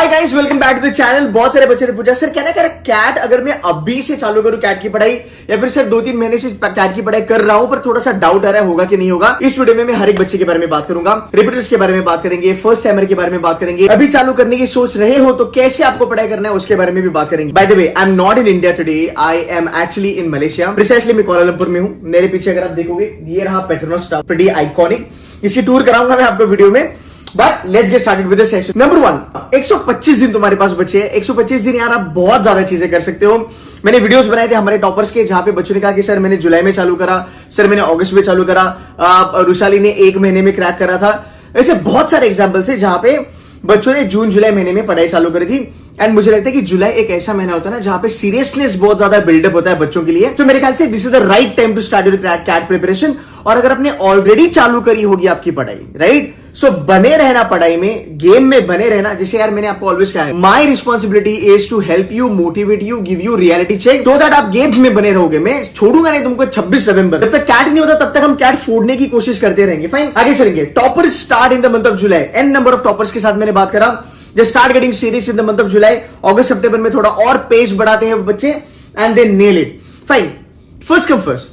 Hi guys, welcome back to the channel. बहुत सारे बच्चे ने पूछा सर क्या ना कर कैट अगर मैं अभी से चालू करूं कैट की पढ़ाई या फिर सर 2-3 महीने से कैट की पढ़ाई कर रहा हूं पर थोड़ा सा डाउट आ रहा है होगा कि नहीं होगा। इस वीडियो में मैं हर एक बच्चे के बारे में बात करूंगा, रिपीटर्स के बारे में बात करेंगे, फर्स्ट टाइमर के बारे में बात करेंगे, अभी चालू करने की सोच रहे हो तो कैसे आपको पढ़ाई करना है उसके बारे में भी बात करेंगे। By the way, I am not in India today, I am actually in Malaysia. Precisely मैं कुआलालंपुर में हूं। मेरे पीछे अगर आप देखोगे ये रहा पेट्रोनस टावर, प्रीटी आइकॉनिक। इसकी टूर कराऊंगा मैं आपको वीडियो में, but let's get started with the session. Number 1, 125 दिन तुम्हारे पास बचे हैं। 125 दिन यार आप बहुत ज्यादा चीजें कर सकते हो। मैंने वीडियोस बनाए थे हमारे टॉपर्स के, जहां पे बच्चों ने कहा कि सर मैंने जुलाई में चालू करा, सर मैंने अगस्त में चालू करा, रुशाली ने 1 महीने में क्रैक करा था। ऐसे बहुत सारे एग्जाम्पल्स है जहां पे बच्चों ने जून जुलाई महीने में पढ़ाई चालू करी थी। एंड मुझे लगता है कि जुलाई एक ऐसा महीना होता है ना जहां पे सीरियसनेस बहुत ज्यादा बिल्डअप होता है बच्चों के लिए। तो मेरे ख्याल से this is the right time to start your CAT preparation. और अगर आपने ऑलरेडी चालू करी होगी आपकी पढ़ाई, राइट, सो बने रहना पढ़ाई में, गेम में बने रहना। जैसे यार मैंने आपको ऑलवेज कहा है, my responsibility is to help you, motivate you, give you reality check, so that आप गेम में बने रहोगे। मैं छोड़ूंगा नहीं तुमको 26 नवंबर। जब तक कैट नहीं होता तब तक हम कैट फोड़ने की कोशिश करते रहेंगे। फाइन, आगे चलेंगे। Toppers start in the month of July. An number of toppers के साथ मैंने बात करा। Just start getting serious in the month of July. अगस्त सितंबर में थोड़ा और पेस बढ़ाते हैं बच्चे and they nail it. Fine. First come first.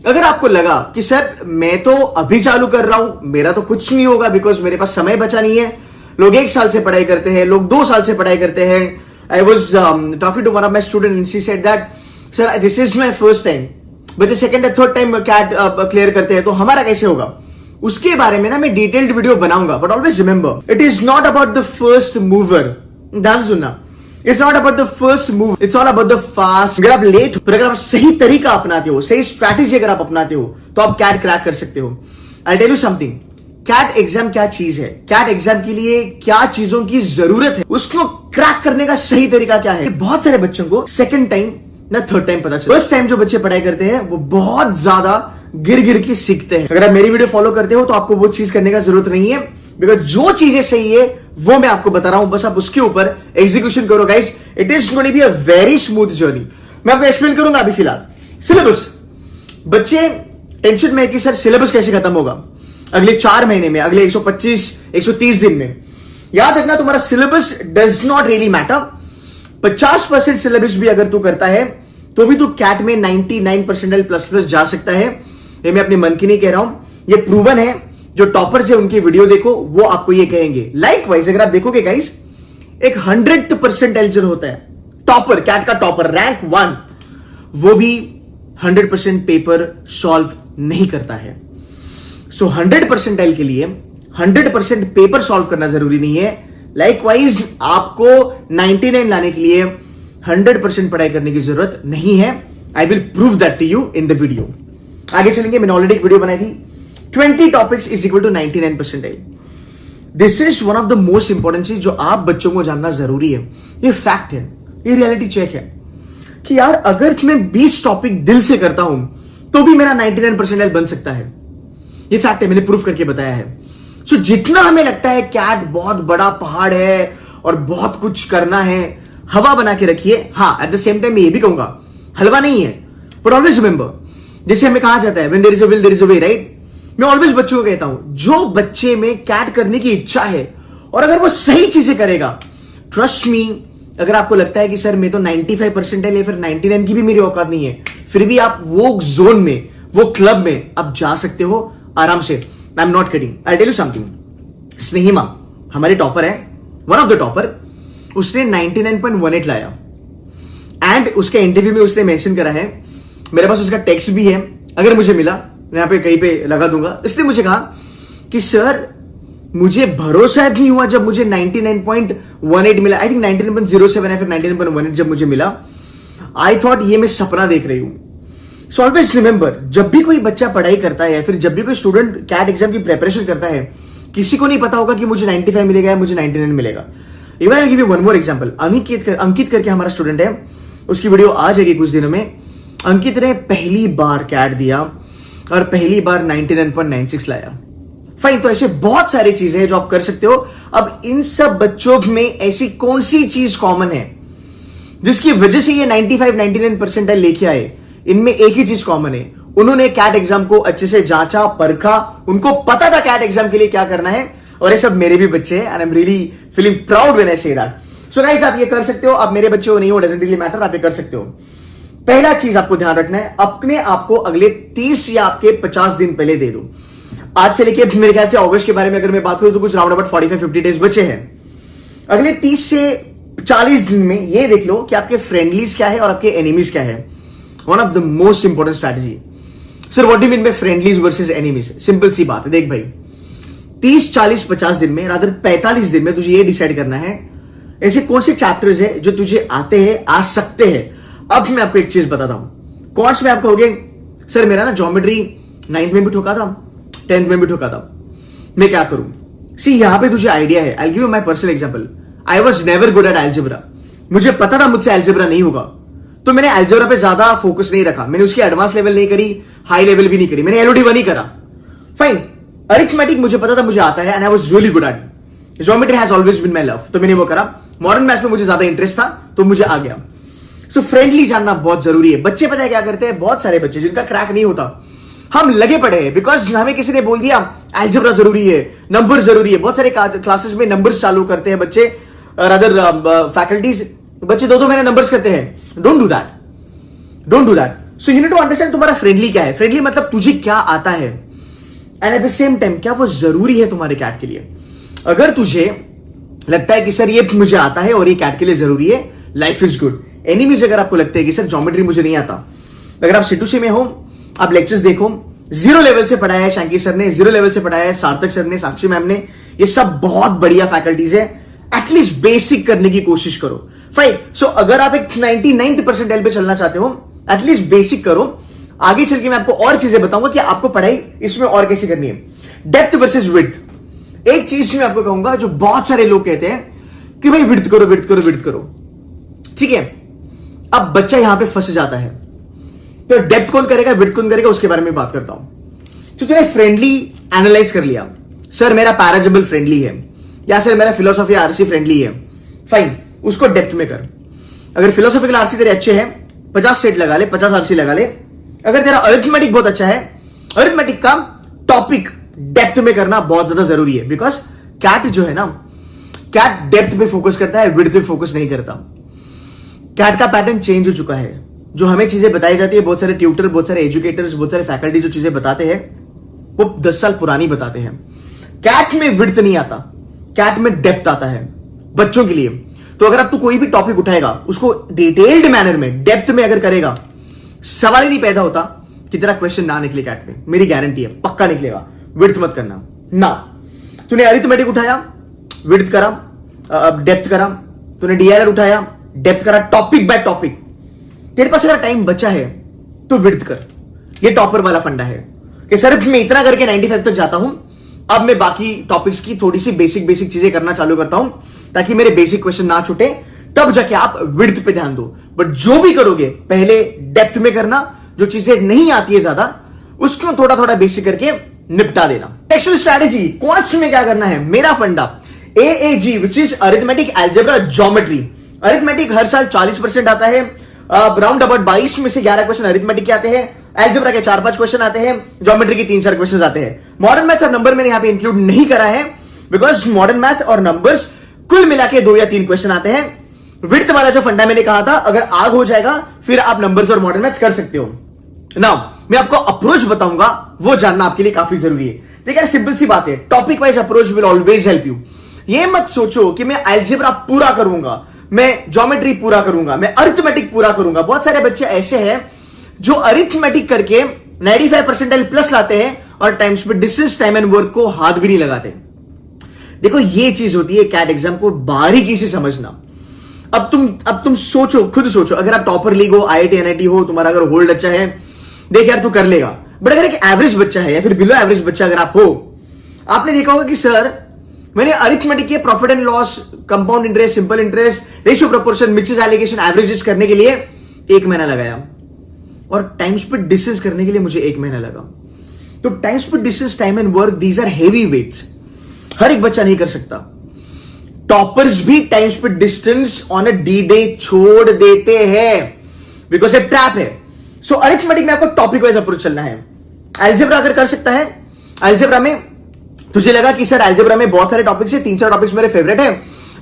अगर आपको लगा कि सर मैं तो अभी चालू कर रहा हूं, मेरा तो कुछ नहीं होगा बिकॉज मेरे पास समय बचा नहीं है। लोग 1 साल से पढ़ाई करते हैं, लोग 2 साल से पढ़ाई करते हैं। I was talking to one of my students and she said that sir this is my first time. बच्चे सेकंड या थर्ड टाइम कैट क्लियर करते हैं तो हमारा कैसे होगा? उसके बारे में ना मैं डिटेल्ड वीडियो बनाऊंगा। But always remember, it is not about the first mover. ध्यान से सुनना, it's not about the first move, it's all about the fast. अगर आप लेट, पर अगर आप सही तरीका अपनाते हो, सही स्ट्रैटेजी अगर आप अपनाते हो तो आप कैट क्रैक कर सकते हो। I tell you something, CAT exam क्या चीज है, कैट एग्जाम के लिए क्या चीजों की जरूरत है, उसको क्रैक करने का सही तरीका क्या है। बहुत सारे बच्चों को सेकंड टाइम ना थर्ड टाइम पता चलता है। फर्स्ट टाइम जो बच्चे पढ़ाई करते हैं वो बहुत ज्यादा गिर गिर के सीखते हैं। अगर आप मेरी वीडियो फॉलो करते हो तो आपको वो चीज करने का जरूरत नहीं है, बिकॉज जो चीजें सही है वो मैं आपको बता रहा हूं, बस आप उसके ऊपर एग्जीक्यूशन करो guys. It is going to be a very smooth journey. मैं आपको एक्सप्लेन करूंगा अभी फिलहाल। सिलेबस, बच्चे टेंशन में है कि सर सिलेबस कैसे खत्म होगा अगले 4 महीने में, अगले 125-130 दिन में। याद रखना, तुम्हारा syllabus does not really matter. 50% syllabus भी अगर तू करता है तो भी तू कैट में 99% प्लस जा सकता है। ये मैं अपने मन की नहीं कह रहा हूं, ये प्रूवन है। जो टॉपर्स है उनकी वीडियो देखो, वो आपको ये कहेंगे। लाइकवाइज अगर आप देखोगे गाइस, एक 100th परसेंटाइल जो होता है, टॉपर, कैट का टॉपर, रैंक 1, वो भी 100% पेपर सॉल्व नहीं करता है। सो 100 परसेंटाइल के लिए 100% पेपर सॉल्व करना जरूरी नहीं है। लाइकवाइज आपको 99 लाने के लिए 100% पढ़ाई करने की जरूरत नहीं है। I will prove that to you in the video. आगे चलेंगे। मैंने ऑलरेडी एक वीडियो बनाई थी, 20 topics is equal to 99 percentile. This is one of the most important चीज जो आप बच्चों को जानना जरूरी है। ये फैक्ट है, ये रियलिटी चेक है कि यार अगर मैं 20 टॉपिक दिल से करता हूं तो भी मेरा 99 परसेंटाइल बन सकता है। ये फैक्ट है, मैंने प्रूफ करके बताया है। सो जितना हमें लगता है कैट बहुत बड़ा पहाड़ है और बहुत कुछ करना है, हवा बना के रखिए। हाँ, एट द सेम टाइम मैं ये भी कहूंगा हलवा नहीं है, बट ऑलवेज रिमेंबर, जैसे हमें कहा जाता है when there is a will there is a way, right. मैं ऑलवेज बच्चों को कहता हूं, जो बच्चे में कैट करने की इच्छा है और अगर वो सही चीजें करेगा, ट्रस्ट मी, अगर आपको लगता है कि सर मैं तो 95% है या फिर 99 की भी मेरी औकात नहीं है, फिर भी आप वो जोन में, वो क्लब में आप जा सकते हो आराम से। I am not kidding, I tell you something. Snehima हमारी टॉपर है, वन ऑफ द टॉपर, उसने 99.18 लाया। एंड उसके इंटरव्यू में उसने मेंशन करा है, मेरे पास उसका टेक्स्ट भी है, अगर मुझे मिला मैं यहां पे कहीं पे लगा दूंगा। इसने मुझे कहा कि सर मुझे भरोसा नहीं हुआ जब मुझे 99.18 मिला। आई थिंक 99.07 या फिर 99.18 जब मुझे मिला, आई थॉट ये मैं सपना देख रही हूं। सो ऑलवेज रिमेंबर, जब भी कोई बच्चा पढ़ाई करता है या फिर जब भी कोई स्टूडेंट कैट एग्जाम की प्रिपरेशन करता है, किसी को नहीं पता होगा कि मुझे 95 मिलेगा या मुझे 99 मिलेगा। Even I give you one more example. Ankit करके हमारा स्टूडेंट है, उसकी वीडियो आ जाएगी कुछ दिनों में। अंकित ने पहली बार कैट दिया और पहली बार 99.96 लाया। फाइन, तो ऐसे बहुत सारी चीजें हैं जो आप कर सकते हो। अब इन सब बच्चों में ऐसी कौन सी चीज कॉमन है जिसकी वजह से ये 95-99 परसेंटाइल लेके आए? इनमें एक ही चीज कॉमन है, उन्होंने कैट एग्जाम को अच्छे से जांचा, परखा, उनको पता था कैट एग्जाम के लिए क्या करना है। और ये सब मेरे भी बच्चे हैं and I am really feeling proud when I say that. So guys आप ये कर सकते हो, आप मेरे बच्चे हो नहीं हो, डजंट रियली मैटर, आप ये कर सकते हो। पहला चीज आपको ध्यान रखना है, अपने आप को अगले 30 या आपके 50 दिन पहले दे दो। आज से लेके मेरे ख्याल से अगस्त के बारे में अगर मैं बात करूं तो कुछ राउंड अबाउट 45-50 डेज बचे हैं। अगले 30 से 40 दिन में ये देख लो कि आपके फ्रेंडलीज क्या है और आपके एनिमीज क्या है। One of the most important strategy. Sir what do you mean by friendlies versus enemies? Simple सी बात है, देख भाई 30, 40, 50 दिन में, रादर 45 दिन में तुझे ये डिसाइड करना है ऐसे कौन से चैप्टर्स है जो तुझे आते हैं, आ सकते हैं। अब मैं आपको एक चीज बताता हूं, कौन में आप कहोगे सर मेरा ना ज्योमेट्री 9th में भी ठोका था, 10th में भी ठोका था, मैं क्या करूं? सी यहां पे तुझे आइडिया है। आई give you my personal example. I was never good at algebra. मुझे पता था मुझसे अलजेब्रा नहीं होगा, तो मैंने अलजेब्रा पे ज्यादा फोकस नहीं रखा। मैंने उसकी एडवांस लेवल नहीं करी, हाई लेवल भी नहीं करी, मैंने एलओडी 1 ही करा। फाइन। अरिथमेटिक मुझे पता था मुझे आता है and I was really good at. Geometry has always been my love, तो मैंने वो करा। मॉडर्न मैथ्स में मुझे ज्यादा इंटरेस्ट था तो मुझे आ गया। सो फ्रेंडली जानना बहुत जरूरी है। बच्चे पता है क्या करते हैं, बहुत सारे बच्चे जिनका क्रैक नहीं होता, हम लगे पड़े हैं बिकॉज हमें किसी ने बोल दिया अलजेब्रा जरूरी है, नंबर जरूरी है। बहुत सारे क्लासेस में नंबर्स चालू करते हैं बच्चे, अदर फैकल्टीज, बच्चे 2-2 महीने नंबर्स करते हैं। Don't do that, don't do that. So you need to understand तुम्हारा फ्रेंडली क्या है। फ्रेंडली मतलब तुझे क्या आता है and at the same time क्या वो जरूरी है तुम्हारे कैट के लिए। अगर तुझे लगता है कि सर ये मुझे आता है और ये कैट के लिए जरूरी है, लाइफ इज गुड। एनिमीज अगर आपको लगता है कि सर ज्योमेट्री मुझे नहीं आता, अगर आप C2C में हो, आप लेक्चर्स देखो, 0 लेवल से पढ़ाया है शैंकी सर ने, 0 लेवल से पढ़ाया है सार्थक सर ने, साक्षी मैम ने, ये सब बहुत बढ़िया फैकल्टीज है। एटलीस्ट बेसिक करने की कोशिश करो। फाइन। सो अगर आप एक 99th परसेंटाइल पे चलना चाहते हो, एटलीस्ट बेसिक करो। आगे चल के मैं आपको और चीजें बताऊंगा कि आपको पढ़ाई इसमें और कैसे करनी है। Depth versus width. एक चीज मैं आपको कहूंगा जो बहुत सारे लोग कहते हैं कि भाई विड्थ करो, विड्थ करो, विड्थ करो। ठीक है, अब बच्चा यहां पे फंस जाता है। तो डेप्थ कौन करेगा, विड्थ कौन करेगा, उसके बारे में बात करता हूं। तो तूने फ्रेंडली एनालाइज कर लिया, सर मेरा पैराजबल फ्रेंडली है या सर मेरा फिलोसॉफी आरसी फ्रेंडली है। फाइन, उसको डेप्थ में कर। अगर फिलोसॉफिकल आरसी तेरे अच्छे हैं, 50 सेट लगा ले, 50 आरसी लगा ले। अगर तेरा अरिथमेटिक बहुत अच्छा है, अरिथमेटिक का टॉपिक डेप्थ में करना बहुत ज्यादा जरूरी है। बिकॉज कैट जो है ना, कैट डेप्थ पे फोकस करता है, विड्थ पे फोकस नहीं करता। कैट का पैटर्न चेंज हो चुका है। जो हमें चीजें बताई जाती है, बहुत सारे ट्यूटर, बहुत सारे एजुकेटर्स, बहुत सारे फैकल्टी जो चीजें बताते हैं वो 10 साल पुरानी बताते हैं। कैट में विड्थ नहीं आता, कैट में डेप्थ आता है बच्चों के लिए। तो अगर आप तू कोई भी टॉपिक उठाएगा, उसको डिटेल्ड मैनर में, डेप्थ में अगर करेगा, सवाल ही नहीं पैदा होता कि तेरा क्वेश्चन ना निकले कैट में। मेरी गारंटी है, पक्का निकलेगा। विड्थ मत करना ना। तूने अरिथमेटिक उठाया, विड्थ करा, डेप्थ करा। तूने डीएलआर उठाया, डेप्थ करा, टॉपिक बाय टॉपिक। तेरे पास अगर टाइम बचा है तो विड्थ कर। ये टॉपर वाला फंडा है कि सर मैं इतना करके 95 तक जाता हूं, अब मैं बाकी टॉपिक्स की थोड़ी सी बेसिक चीजें करना चालू करता हूं ताकि मेरे बेसिक क्वेश्चन ना छूटे, तब जाके आप विड्थ पे ध्यान दो। बट जो भी करोगे पहले डेप्थ में करना। जो चीजें नहीं आती है ज्यादा, उसको थोड़ा थोड़ा बेसिक करके निपटा देना। टेक्सुअल स्ट्रैटेजी, क्वांट्स में क्या करना है, मेरा फंडा AAG which is arithmetic, algebra, geometry. Arithmetic हर साल 40% आता है। राउंड अबाउट 22 में से 11 क्वेश्चन अरिथमेटिक के आते हैं, अलजेब्रा के 4-5 क्वेश्चन आते हैं, ज्योमेट्री के 3-4 क्वेश्चन आते हैं। मॉडर्न मैथ्स और नंबर मैंने यहां पे इंक्लूड नहीं करा है बिकॉज मॉडर्न मैथ्स और नंबर्स कुल मिला के 2 या 3 क्वेश्चन आते हैं। विड्थ वाला जो फंडा मैंने कहा था, अगर आग हो जाएगा फिर आप नंबर्स और मॉडर्न मैथ्स कर सकते हो। नाउ मैं आपको अप्रोच बताऊंगा, वो जानना आपके लिए काफी जरूरी है। देखिए सिंपल सी बात है, topic wise approach will always help you. ये मत सोचो कि मैं अलजेब्रा पूरा करूंगा, मैं ज्योमेट्री पूरा करूंगा, मैं अरिथमेटिक पूरा करूंगा। बहुत सारे बच्चे ऐसे हैं जो अरिथमेटिक करके 95% प्लस लाते हैं और टाइम्स पे डिस्टेंस, टाइम एंड वर्क को हाथ भी नहीं लगाते। देखो ये चीज होती है कैट एग्जाम को बारीकी से समझना। अब तुम सोचो, खुद सोचो, अगर आप टॉपर लीग हो, IIT NIT हो, तुम्हारा अगर होल्ड अच्छा है, देख यार तू कर लेगा। बट अगर एक एवरेज बच्चा है या फिर बिलो एवरेज बच्चा अगर आप हो, आपने देखा होगा कि सर मैंने अरिथमेटिक के profit and loss, compound interest, simple interest, ratio proportion, mixes alligation, averages करने के लिए 1 महीना लगाया और टाइम स्पीड डिस्टेंस करने के लिए मुझे 1 महीना लगा। तो time speed distance, time and work, these are heavy weights. हर एक बच्चा नहीं कर सकता। टॉपर्स भी time speed distance on a D-Day छोड़ देते हैं बिकॉज ये ट्रैप है। सो अरिथमेटिक में आपको टॉपिक वाइज अप्रोच चलना है। अलजेब्रा अगर कर सकता है, अलजेब्रा में तुझे लगा कि सर अलजेब्रा में बहुत सारे टॉपिक्स है, 3-4 टॉपिक्स मेरे फेवरेट है,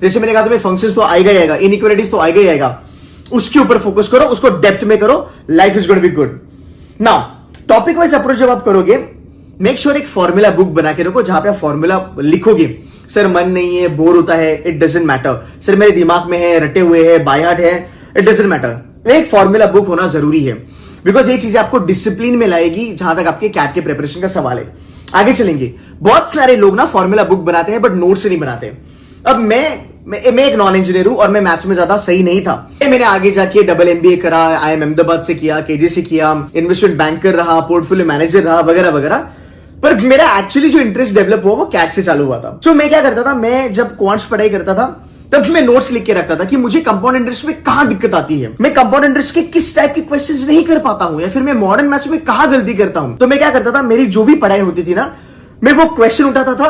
जैसे मैंने कहा तुम्हें फंक्शंस तो आएगा ही आएगा, इनइक्वालिटीज तो आएगा ही आएगा, उसके ऊपर फोकस करो, उसको डेप्थ में करो, life is going to be good. Now topic wise approach जब आप करोगे, मेक श्योर एक फॉर्मूला बुक बना के रखो जहां पे आप फॉर्मूला लिखोगे। सर मन नहीं है, बोर होता है, इट डजंट मैटर। सर मेरे दिमाग में है, रटे हुए है, बाय हार्ट है, इट डजंट मैटर। एक फॉर्मूला बुक होना जरूरी है, बिकॉज ये चीजें आपको डिसिप्लिन में लाएगी जहां तक आपके कैट के प्रिपरेशन का सवाल है। आगे चलेंगे। बहुत सारे लोग ना फॉर्मूला बुक बनाते हैं बट नोट से नहीं बनाते। अब मैं एक नॉन इंजीनियर हूं और मैं मैथ्स में ज्यादा सही नहीं था। मैंने आगे जाके डबल MBA करा, IIM अहमदाबाद से किया, KJ से किया, इन्वेस्टमेंट बैंकर रहा, पोर्टफोलियो मैनेजर रहा, वगैरह वगैरह। पर मेरा एक्चुअली जो इंटरेस्ट डेवलप हुआ वो कैट से चालू हुआ था। तो मैं क्या करता था, मैं जब क्वांट्स पढ़ाई करता था तब मैं नोट्स लिख के रखता था कि मुझे कंपाउंड इंटरेस्ट में कहां दिक्कत आती है, मैं कंपाउंड इंटरेस्ट के किस टाइप के क्वेश्चंस नहीं कर पाता हूं, या फिर मैं मॉडर्न मैथ्स में कहां गलती करता हूं। तो मैं क्या करता था, मेरी जो भी पढ़ाई होती थी ना, मैं वो क्वेश्चन उठाता था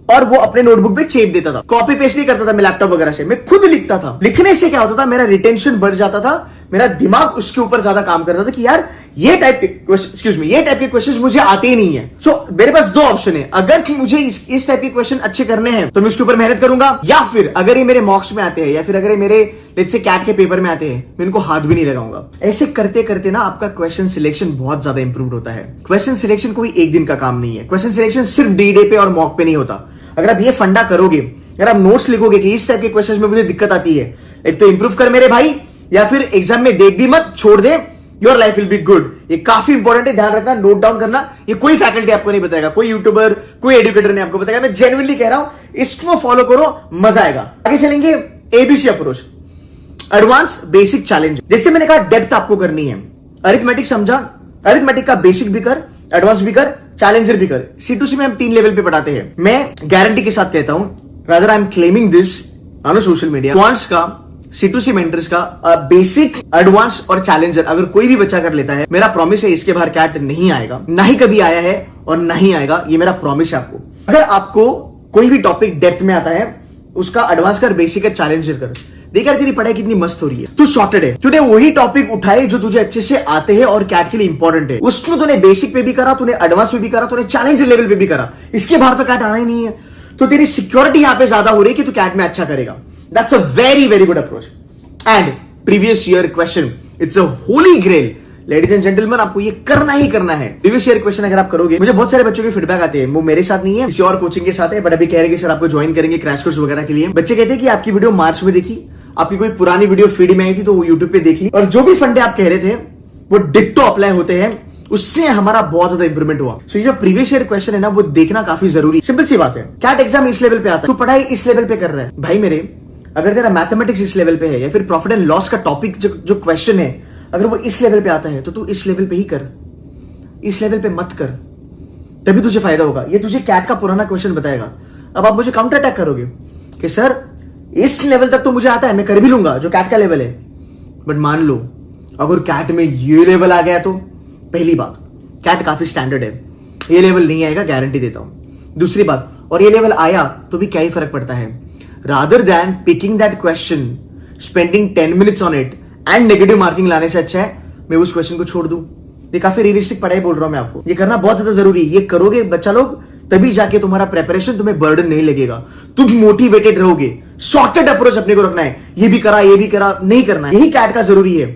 और वो अपने नोटबुक पे चेप देता था। कॉपी पेस्ट नहीं करता था मैं लैपटॉप वगैरह से, मैं खुद लिखता था। लिखने से क्या होता था, मेरा रिटेंशन बढ़ जाता था, मेरा दिमाग उसके ऊपर ज्यादा काम करता था कि यार ये टाइप के क्वेश्चंस मुझे आते ही नहीं है। सो मेरे पास दो ऑप्शन है, अगर कि मुझे इस टाइप के क्वेश्चन अच्छे करने हैं तो मैं उसके ऊपर मेहनत करूंगा, या फिर अगर ये मेरे मॉक्स में आते हैं या फिर अगर ये मेरे लेट्स से कैट के पेपर में आते हैं, मैं इनको हाथ भी नहीं लगाऊंगा। ऐसे करते करते ना आपका क्वेश्चन सिलेक्शन बहुत ज्यादा इंप्रूव होता है। क्वेश्चन सिलेक्शन कोई एक दिन का काम नहीं है, क्वेश्चन सिलेक्शन सिर्फ डे पे और मॉक पे नहीं होता। अगर आप ये फंडा करोगे, अगर आप नोट्स लिखोगे कि इस टाइप के क्वेश्चंस में मुझे दिक्कत आती है, एक तो इंप्रूव कर मेरे भाई, या फिर एग्जाम में देख भी मत, छोड़ दे, your life will be good. ये काफी इंपॉर्टेंट है, ध्यान रखना, नोट डाउन करना। ये कोई फैकल्टी आपको नहीं बताएगा, कोई यूट्यूबर, कोई एजुकेटर नहीं आपको बताएगा, मैं जेन्युइनली कह रहा हूं, इसको फॉलो करो, मजा आएगा। आगे चलेंगे, ABC approach, advance, basic, challenge. जैसे मैंने कहा डेप्थ आपको करनी है, अरिथमेटिक समझा, अरिथमेटिक का बेसिक भी कर, एडवांस भी कर, चैलेंजर भी कर। C2C में हम 3 लेवल पे पढ़ाते हैं। मैं गारंटी के साथ कहता हूं, rather I am claiming this on social media, quants का, C2C मेंटर्स का बेसिक, एडवांस और चैलेंजर अगर कोई भी बच्चा कर लेता है, मेरा प्रॉमिस है इसके बाहर कैट नहीं आएगा, ना ही कभी आया है और ना ही आएगा, ये मेरा प्रॉमिस है आपको। अगर आपको कोई भी टॉपिक डेप्थ में आता है, उसका एडवांस कर, बेसिक कर, चैलेंजर कर, देखा तेरी पढ़ाई कितनी मस्त हो रही है, तू सॉर्टेड है। तूने वही टॉपिक उठाए जो तुझे अच्छे से आते हैं और कैट के लिए इंपॉर्टेंट है, उसमें तूने बेसिक पे भी करा, तूने एडवांस पे भी करा, तूने चैलेंजर लेवल पे भी करा, इसके बाहर तो कैट आना ही नहीं है। तो तेरी सिक्योरिटी यहां पे ज्यादा हो रही है कि तू कैट में अच्छा करेगा। That's a very very good approach. And previous year question, it's a holy grail. Ladies and gentleman, आपको ये करना ही करना है। प्रीवियस ईयर क्वेश्चन अगर आप करोगे, मुझे बहुत सारे बच्चों के फीडबैक आते हैं, वो मेरे साथ नहीं है, किसी और कोचिंग के साथ है, बट अभी कह रहे हैं कि सर आपको ज्वाइन करेंगे क्रैश कोर्स वगैरह के लिए। बच्चे कहते हैं कि आपकी वीडियो मार्च में देखी, आपकी कोई पुरानी वीडियो फीड में आई थी तो वो यूट्यूब पे देख ली, और जो भी फंडे आप कह रहे थे वो डिट्टो अप्लाई होते हैं, उससे हमारा बहुत ज्यादा इंप्रूवमेंट हुआ। सो ये जो प्रीवियस ईयर क्वेश्चन है ना, वो देखना काफी जरूरी। सिंपल सी बात है, कैट एग्जाम इस लेवल पे आता है, तू पढ़ाई इस लेवल पे कर रहा है भाई मेरे। अगर तेरा मैथमेटिक्स इस लेवल पे है, या फिर प्रॉफिट एंड लॉस का टॉपिक जो क्वेश्चन है, अगर वो इस लेवल पे आता है, तो तू इस लेवल पे ही कर, इस लेवल पे मत कर, तभी तुझे फायदा होगा। ये तुझे कैट का पुराना क्वेश्चन बताएगा। अब आप मुझे काउंटर अटैक करोगे कि सर इस लेवल तक तो मुझे आता है, मैं कर भी लूंगा जो कैट का लेवल है, बट मान लो अगर कैट में ये लेवल आ गया तो पहली बात, कैट काफी स्टैंडर्ड है, ये लेवल नहीं आएगा, गारंटी देता हूं। दूसरी बात, और ये लेवल आया तो भी क्या ही फर्क पड़ता है, rather than picking that question, spending 10 minutes on it and negative marking लाने से अच्छा है मैं उस क्वेश्चन को छोड़ दूं। ये काफी रियलिस्टिक पढ़ाई बोल रहा हूं मैं आपको, ये करना बहुत ज्यादा जरूरी है। ये करोगे बच्चा लोग, तभी जाके तुम्हारा प्रेपरेशन, तुम्हें बर्डन नहीं लगेगा, तुम मोटिवेटेड रहोगे। शॉर्टेड अप्रोच अपने को रखना है, ये भी करा नहीं करना, यही कैट का जरूरी है।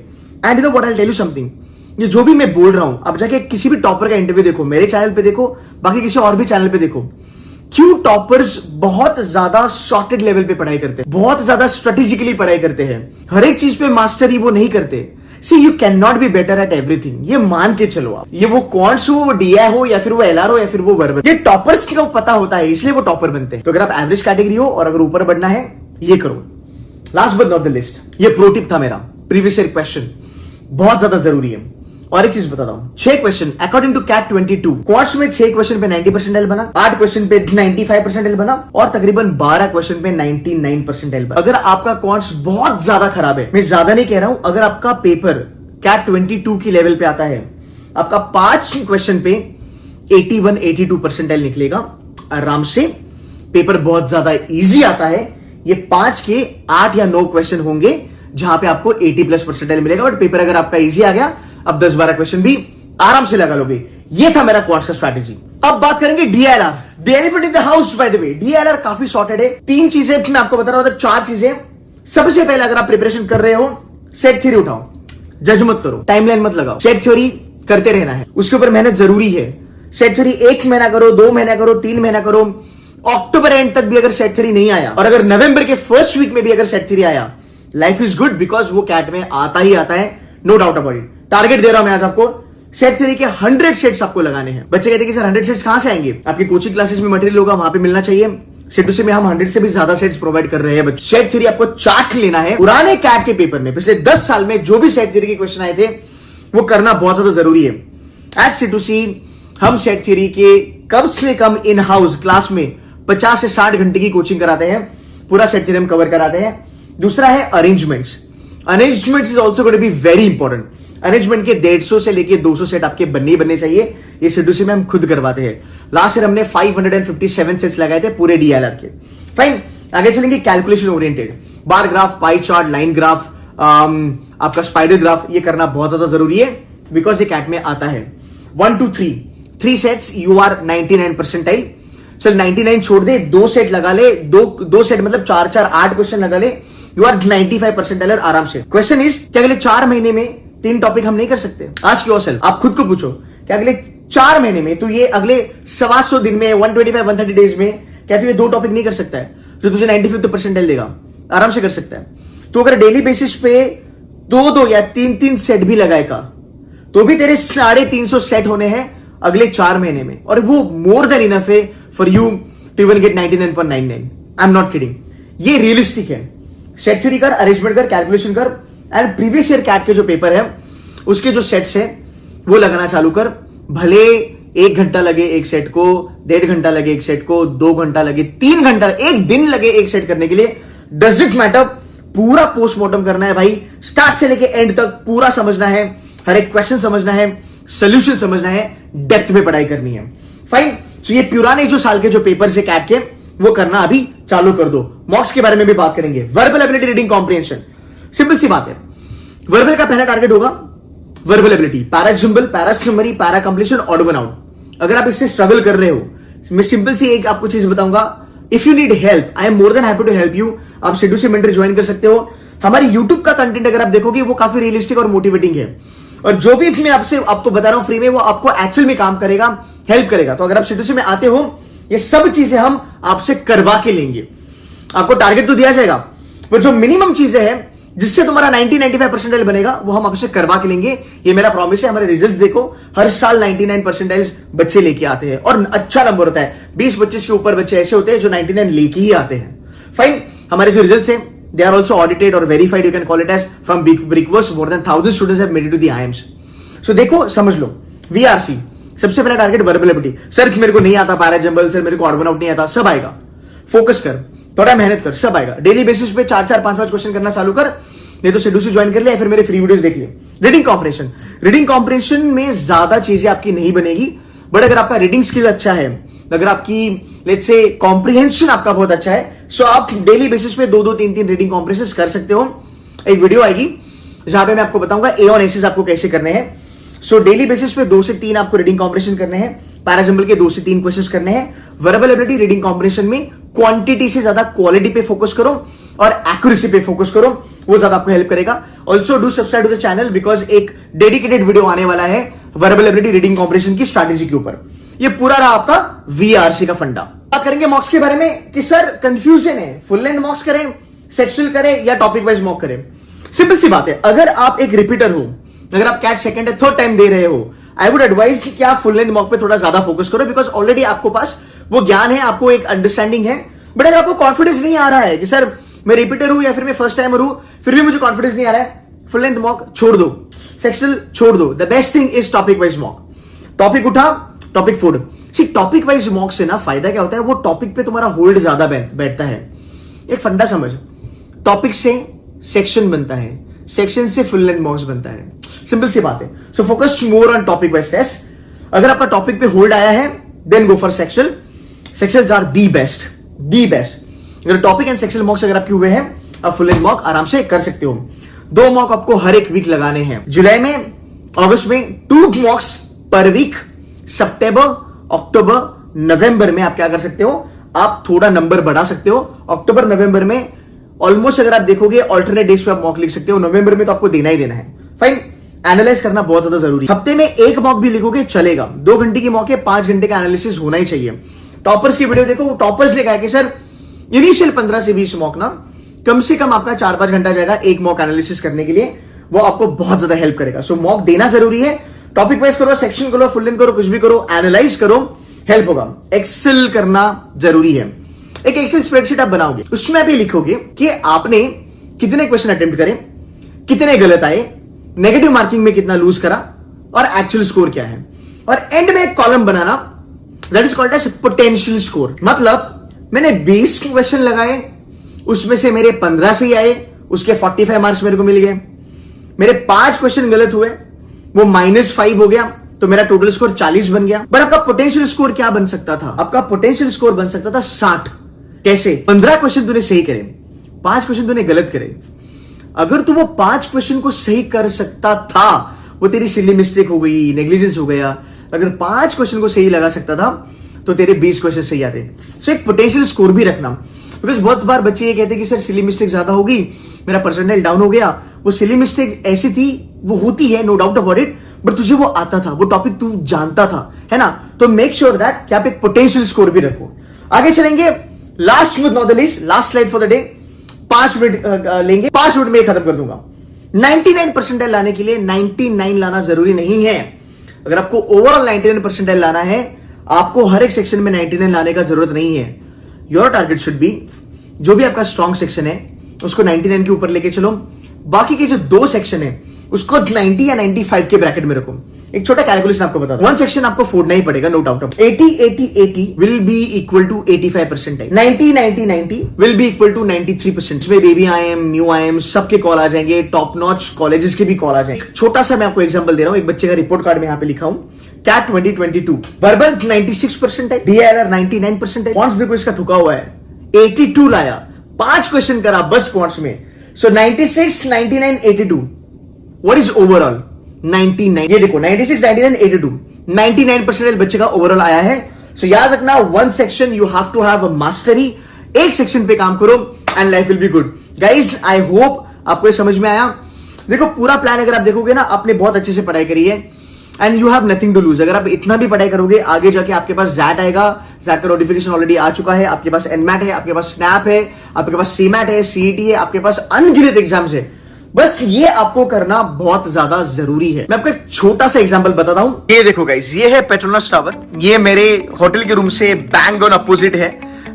And you know what, I tell you something, ये जो भी मैं बोल रहा हूं, अब जाके किसी भी टॉपर का इंटरव्यू देखो, मेरे चैनल पे देखो, बाकी किसी और भी चैनल पे देखो, क्यों टॉपर्स बहुत ज्यादा शॉर्टेड लेवल पे पढ़ाई करते हैं, बहुत ज्यादा स्ट्रेटेजिकली पढ़ाई करते हैं, हर एक चीज पे मास्टरी वो नहीं करते। See you can not be better at everything, ये मान के चलो आप। ये वो क्वांट्स हो, वो DI हो, या फिर वो LR हो, या फिर वो वर्बल, ये टॉपर्स को पता होता है, इसलिए वो टॉपर बनते हैं। तो अगर आप एवरेज कैटेगरी हो और अगर ऊपर बढ़ना है, ये करो। Last but not the list, ये प्रो टिप था मेरा, प्रीवियस ईयर क्वेश्चन बहुत ज्यादा जरूरी है। और एक चीज बताता हूं, 6 question according to CAT 22, quants में 6 क्वेश्चन पे 90 परसेंटाइल बना, 8 क्वेश्चन पे 95 परसेंटाइल बना, और तकरीबन 12 क्वेश्चन पे 99 परसेंटाइल बना। अगर आपका क्वांट्स बहुत ज्यादा खराब है, मैं ज्यादा नहीं कह रहा हूं, अगर आपका पेपर कैट 22 की लेवल पे आता है, आपका 5 क्वेश्चन पे 81-82 परसेंटाइल निकलेगा आराम से। पेपर बहुत ज्यादा इजी आता है, ये 5 के 8 या 9 क्वेश्चन होंगे जहां पे आपको 80+ परसेंटाइल मिलेगा। बट पेपर अगर आपका इजी आ गया, अब 10-12 क्वेश्चन भी आराम से लगा लोगे। ये था मेरा क्वांट्स का स्ट्रैटेजी। अब बात करेंगे DILR। The elephant in the house by the way, DLR काफी सॉर्टेड है। 3 चीजें मैं आपको बता रहा हूं, 4 चीजें। सबसे पहले अगर आप प्रिपरेशन कर रहे हो, सेट थ्योरी उठाओ, जज मत करो, टाइमलाइन मत लगाओ, सेट थ्योरी करते रहना है, उसके ऊपर मेहनत जरूरी है। सेट थ्योरी 1 महीना करो, 2 महीना करो, 3 महीना करो, अक्टूबर एंड तक भी अगर सेट थ्योरी नहीं आया और अगर नवंबर के फर्स्ट वीक में भी अगर सेट थ्योरी आया, लाइफ इज गुड, बिकॉज वो कैट में आता ही आता है, no doubt about it. Target दे रहा हूं मैं आज आपको, सेट थ्योरी के 100 सेट्स आपको लगाने हैं। बच्चे कहते हैं कि सर 100 सेट्स कहां से आएंगे? आपकी कोचिंग क्लासेस में मटेरियल होगा, वहां पे मिलना चाहिए। सेट में हम 100 से भी ज्यादा सेट्स प्रोवाइड कर रहे हैं। सेट थ्योरी आपको चार्ट लेना है। पुराने कैट के पेपर में पिछले 10 साल में जो भी सेट थ्योरी के क्वेश्चन आए थे, वो करना बहुत ज्यादा जरूरी है। एट C2C हम सेट थ्योरी के कम से कम इन हाउस क्लास में 50 से 60 घंटे की कोचिंग कराते हैं, पूरा सेट थ्योरी हम कवर कराते हैं। दूसरा है arrangements. Arrangements is also going to be very important. Arrangement के 150 से लेके 200 सेट आपके बनने चाहिए। ये C2C में हम खुद करवाते हैं। लास्ट ईयर हमने 557 सेट्स लगाए थे पूरे डीएलआर के। फाइन, आगे चलेंगे calculation oriented, bar graph, pie chart, line graph, आपका स्पाइडर ग्राफ, ये करना बहुत ज्यादा जरूरी है बिकॉज ये कैट में आता है। 1 2 3 सेट्स, यू आर 99 परसेंटाइल। चल 99 छोड़ दे, 2 सेट लगा ले, दो सेट मतलब 4 4 8 क्वेश्चन लगा ले, यू आर 95 परसेंटाइलर आराम से। क्वेश्चन इज क्या अगले 4 महीने में 3 टॉपिक हम नहीं कर सकते? आस्क योरसेल्फ, आप खुद को पूछो, क्या अगले 4 महीने में तो ये अगले 125 दिन में 125-130 डेज में क्या तू ये 2 टॉपिक नहीं कर सकता है जो तुझे 95 परसेंटाइल देगा? आराम से कर सकता है। तो अगर डेली बेसिस पे 2 या 3 सेट भी लगाएगा तो भी तेरे 350 सेट होने हैं अगले 4 महीने में, और वो मोर देन इनफ है for you to even get 99.99। I am not kidding, ये रियलिस्टिक है। सेट थ्योरी कर, अरेंजमेंट कर, कैलकुलेशन कर, एंड प्रीवियस ईयर कैट के जो पेपर है उसके जो सेट्स है वो लगाना चालू कर। भले 1 घंटा लगे एक सेट को, 1.5 घंटा लगे एक सेट को, 2 घंटा लगे, 3 घंटा, 1 दिन लगे एक सेट करने के लिए, डजंट मैटर। पूरा पोस्टमार्टम करना है भाई, स्टार्ट से लेके एंड तक पूरा समझना है, हर एक क्वेश्चन समझना है, सोल्यूशन समझना है, डेप्थ में पढ़ाई करनी है। फाइन, तो ये पुराने जो साल के जो पेपर्स है कैट के, वो करना अभी चालू कर दो। मॉक्स के बारे में भी बात करेंगे। Verbal ability, reading comprehension, simple सी बात है। वर्बल का पहला टारगेट होगा verbal ability, para example, para summary, para completion, odd one out. अगर आप इससे स्ट्रगल कर रहे हो, मैं सिंपल सी एक आपको चीज बताऊंगा, if you need help, I am more than happy to help you. आप C2C मेंटर ज्वाइन कर सकते हो। हमारी यूट्यूब का कंटेंट अगर आप देखोगे वो काफी रियलिस्टिक और मोटिवेटिंग है, और जो भी मैं आपको बता रहा हूं फ्री में, वो आपको एक्चुअल में काम करेगा, हेल्प करेगा। तो अगर आप C2C में आते हो, ये सब चीजें हम आपसे करवा के लेंगे। आपको टारगेट तो दिया जाएगा, पर जो मिनिमम चीजें हैं जिससे तुम्हारा 90-95 परसेंटाइल बनेगा, वो हम आपसे करवा के लेंगे। ये मेरा प्रॉमिस है। हमारे रिजल्ट्स देखो, हर साल 99 परसेंटाइल्स बच्चे लेके आते हैं और अच्छा नंबर होता है। 20-25 के ऊपर बच्चे ऐसे होते हैं जो 99 लेके ही आते हैं। फाइन, हमारे जो रिजल्ट्स हैं, they are also audited or verified, you can call it as, from Brickworks, more than 1000 students have made it to the IIMs. So देखो, समझ लो, VRC सबसे पहला टारगेट वर्बल एबिलिटी। सर मेरे को नहीं आता पैरा जंबल, सर मेरे को ऑड वन आउट नहीं आता, सब आएगा। फोकस कर, थोड़ा मेहनत कर, सब आएगा। डेली बेसिस पे 4-4, 5-5 क्वेश्चन करना चालू कर, नहीं तो C2C ज्वाइन कर ले या फिर मेरे फ्री वीडियोस देख ले। रीडिंग कॉम्प्रिहेंशन, रीडिंग कॉम्प्रिहेंशन में ज्यादा चीजें आपकी नहीं बनेगी, बट अगर आपका रीडिंग स्किल अच्छा है, अगर आपकी लेट्स से कॉम्प्रिहेंशन आपका बहुत अच्छा है, सो आप डेली बेसिस पे 2-2, 3-3 रीडिंग कॉम्प्रिहेंशन कर सकते हो। एक वीडियो आएगी जहां पे मैं आपको बताऊंगा ए ऑन एसिस आपको कैसे करने हैं। सो डेली बेसिस पे 2 से 3 आपको रीडिंग कॉम्प्रिहेंशन करने हैं, पैराजंबल के 2 से 3 क्वेश्चंस करने हैं। वर्बल एबिलिटी, रीडिंग कॉम्प्रिहेंशन में क्वांटिटी से ज्यादा क्वालिटी पे फोकस करो और एक्यूरेसी पे फोकस करो, वो ज्यादा आपको हेल्प करेगा। Also do subscribe to the channel, because एक डेडिकेटेड वीडियो आने वाला है वर्बल एबिलिटी, रीडिंग कॉम्प्रिहेंशन की स्ट्रैटेजी के ऊपर। ये पूरा रहा आपका VRC का फंडा। बात करेंगे मॉक्स के बारे में कि सर कंफ्यूजन है, फुल लेंथ मॉक्स करें, सेक्शुअल करें या टॉपिक वाइज मॉक करें। सिंपल सी बात है, अगर आप एक रिपीटर हो, अगर आप कैट सेकंड या थर्ड टाइम दे रहे हो, आई वुड एडवाइज कि आप फुल लेंथ मॉक पे थोड़ा ज्यादा फोकस करो, बिकॉज ऑलरेडी आपको पास वो ज्ञान है, आपको एक अंडरस्टैंडिंग है। बट अगर आपको कॉन्फिडेंस नहीं आ रहा है कि सर मैं रिपीटर हूं या फिर मैं फर्स्ट टाइमर हूं, फिर भी मुझे कॉन्फिडेंस नहीं आ रहा है, फुल लेंथ मॉक छोड़ दो, सेक्शनल छोड़ दो। The best thing is topic wise mock. Topic उठा, टॉपिक फोड़। सी टॉपिक वाइज मॉक से ना फायदा क्या होता है, वो टॉपिक पे तुम्हारा होल्ड ज्यादा बैठता है। एक फंडा समझ, टॉपिक से सेक्शन बनता है, सेक्शन से फुल लेंथ मॉक्स बनता है। सिंपल सी बात है। So focus more on topic wise test. अगर आपका टॉपिक पे होल्ड आया है, then go for sectional. Sectionals are the best. अगर टॉपिक एंड सेक्शनल मॉक्स अगर आपके हुए हैं, आप फुल लेंथ मॉक आराम से कर सकते हो। 2 मॉक आपको हर एक वीक लगाने हैं। जुलाई में, अगस्त में 2 मॉक्स पर वीक, सितंबर, अक्टूबर, नवंबर में आप क्या कर सकते हो, आप थोड़ा नंबर बढ़ा सकते हो। अक्टूबर नवंबर में ऑलमोस्ट अगर आप देखोगे ऑल्टरनेट डेज पे आप मॉक लिख सकते हो। नवंबर में तो आपको देना ही देना है। फाइन, एनालाइज करना बहुत ज्यादा जरूरी। हफ्ते में एक मॉक भी लिखोगे चलेगा। 2 घंटे की मॉक है, 5 घंटे का एनालिसिस होना ही चाहिए। टॉपर्स की वीडियो देखो, टॉपर्स लिखा है कि सर इनिशियल 15 से 20 मॉक ना कम से कम आपका 4-5 घंटा जाएगा एक मॉक एनालिसिस करने के लिए। वो आपको बहुत ज्यादा हेल्प करेगा। सो मॉक देना जरूरी है। टॉपिक वाइज करो, सेक्शन करो, फुल इन करो, कुछ भी करो, एनालाइज करो, हेल्प होगा। एक्सेल करना जरूरी है। एक एक्सेल स्प्रेडशीट आप बनाओगे, उसमें आप ये लिखोगे कि आपने कितने क्वेश्चन अटेम्प्ट करे, कितने गलत आए, नेगेटिव मार्किंग में कितना लूज करा और एक्चुअल स्कोर क्या है। और एंड में एक कॉलम बनाना, that is called edge potential score. मतलब मैंने 20 क्वेश्चन लगाए, उसमें से मेरे 15 सही आए, उसके 45 मार्क्स मेरे को मिल गए। मेरे 5 क्वेश्चन गलत हुए, वो -5 हो गया, तो मेरा टोटल स्कोर 40 बन गया। पर आपका पोटेंशियल स्कोर क्या बन सकता था? आपका पोटेंशियल स्कोर बन सकता था 60। कैसे? 15 क्वेश्चन तूने सही करे, 5 क्वेश्चन तूने गलत करे। अगर तू वो 5 क्वेश्चन को सही कर सकता था, वो तेरी सिली मिस्टेक हो गई, नेग्लिजेंस हो गया। अगर 5 क्वेश्चन को सही लगा सकता था तो तेरे 20 क्वेश्चन सही आते। सो एक पोटेंशियल स्कोर भी रखना, बिकॉज बहुत बार बच्चे ये कहते हैं कि सर सिली मिस्टेक ज्यादा होगी, मेरा परसेंटाइल डाउन हो गया। वो सिली मिस्टेक ऐसी थी, वो होती है, no doubt about it, but तुझे वो आता था, वो टॉपिक तू जानता था, है ना। तो मेक श्योर दैट कि आप एक पोटेंशियल स्कोर भी रखो। आगे चलेंगे, last but not the least, last slide for the day. 5 minute लेंगे, 5 मिनट में खत्म कर दूंगा। 99 परसेंटाइल लाने के लिए 99 लाना जरूरी नहीं है। अगर आपको ओवरऑल 99 परसेंटाइल लाना है, आपको हर एक सेक्शन में 99 लाने का जरूरत नहीं है। योर टारगेट शुड बी, जो भी आपका स्ट्रॉन्ग सेक्शन है उसको 99 के ऊपर लेके चलो। बाकी के जो 2 सेक्शन है उसको 90 या 95 के ब्रैकेट में रखो। एक छोटा कैलकुलेशन आपको बता दूं, 1 सेक्शन आपको फोड़ना ही पड़ेगा, no doubt. 80 will be equal to 85%। 90 will be equal to 93%। इसमें बेबी IIM, न्यू IIM सबके कॉल आ जाएंगे, टॉप नॉच कॉलेजेस के भी कॉल आ जाएंगे। छोटा सा मैं आपको एग्जांपल दे रहा हूं, एक बच्चे का रिपोर्ट कार्ड में यहां पे लिखा हूं, कैट 2022 वर्बल 96% है, DILR 99% है। क्वांट्स देखो इसका ठुका हुआ है, 82 लाया, 5 क्वेश्चन करा बस क्वांट्स में। सो 96, 99, 82। What is overall? 99। ये देखो 96, 99, 82, 99% बच्चे का ओवरऑल आया है। सो याद रखना, 1 section you have to have a mastery. एक सेक्शन पे काम करो and life will be good. Guys, I hope आपको ये समझ में आया। देखो पूरा प्लान अगर आप देखोगे ना, आपने बहुत अच्छे से पढ़ाई करी है and you have nothing to lose. अगर आप इतना भी पढ़ाई करोगे, आगे जाके आपके पास जैट आएगा, जैट का नोटिफिकेशन ऑलरेडी आ चुका है, आपके पास एनमैट है, आपके पास स्नैप है, आपके पास सीमैट है, CET है, आपके पास अनगिनत एग्जाम्स है। बस ये आपको करना बहुत ज्यादा जरूरी है। मैं आपको एक छोटा सा एग्जांपल बताता हूं। ये देखो गाइस, ये है पेट्रोनस टावर। ये मेरे होटल के रूम से बैंग ऑन अपोजिट है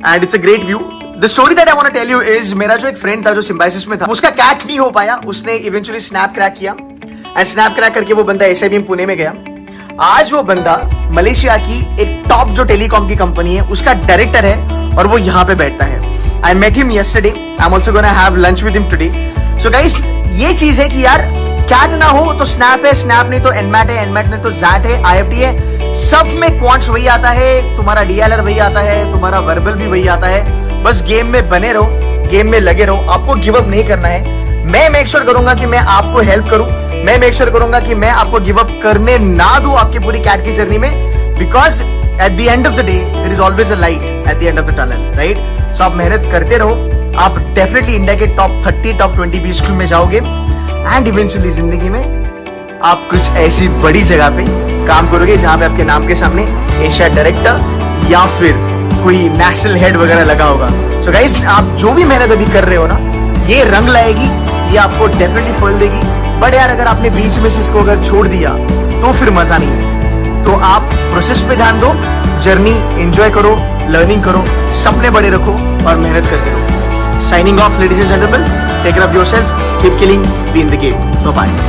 and it's a great view. The story that I want to tell you is, मेरा जो एक फ्रेंड था जो सिम्बायोसिस में था, उसका कैट नहीं हो पाया, उसने इवेंचुअली स्नैप क्रैक किया एंड स्नैप क्रैक करके वो बंदा SIBM पुणे में गया। आज वो बंदा मलेशिया की एक टॉप जो टेलीकॉम की कंपनी है उसका डायरेक्टर है और वो यहाँ पे बैठता है। I met him yesterday, I am also gonna have lunch with him today. So guys, ये चीज है कि यार कैट ना हो तो स्नैप है, स्नैप नहीं तो एनमैट है, एनमैट नहीं तो जैट है, IFT है। सब में क्वांट्स वही आता है, तुम्हारा DILR वही आता है, तुम्हारा वर्बल भी वही आता है। बस गेम में बने रहो, गेम में लगे रहो, आपको गिव अप नहीं करना है। मैं मेक श्योर करूंगा कि मैं आपको हेल्प करूं, मैं मेक श्योर करूंगा कि मैं आपको गिव अप करने ना दूं आपकी पूरी कैट की जर्नी में, because at the end of the day there is always a light at the end of the tunnel, right. So आप मेहनत करते रहो, आप डेफिनेटली इंडिया के टॉप 30, टॉप 20 भी स्कूल में जाओगे एंड इवेंचुअली जिंदगी में आप कुछ ऐसी बड़ी जगह पे काम करोगे जहां पे आपके नाम के सामने एशिया डायरेक्टर या फिर कोई नेशनल हेड वगैरह लगा होगा। सो गाइस, आप जो भी मेहनत अभी कर रहे हो ना, ये रंग लाएगी, ये आपको डेफिनेटली फल देगी। बट यार, अगर आपने बीच में से इसको अगर छोड़ दिया तो फिर मजा नहीं है। तो आप प्रोसेस पे ध्यान दो, जर्नी एंजॉय करो, लर्निंग करो, सपने बड़े रखो और मेहनत करते रहो। Signing off, ladies and gentleman, take care of yourself, keep killing, be in the game. Bye bye.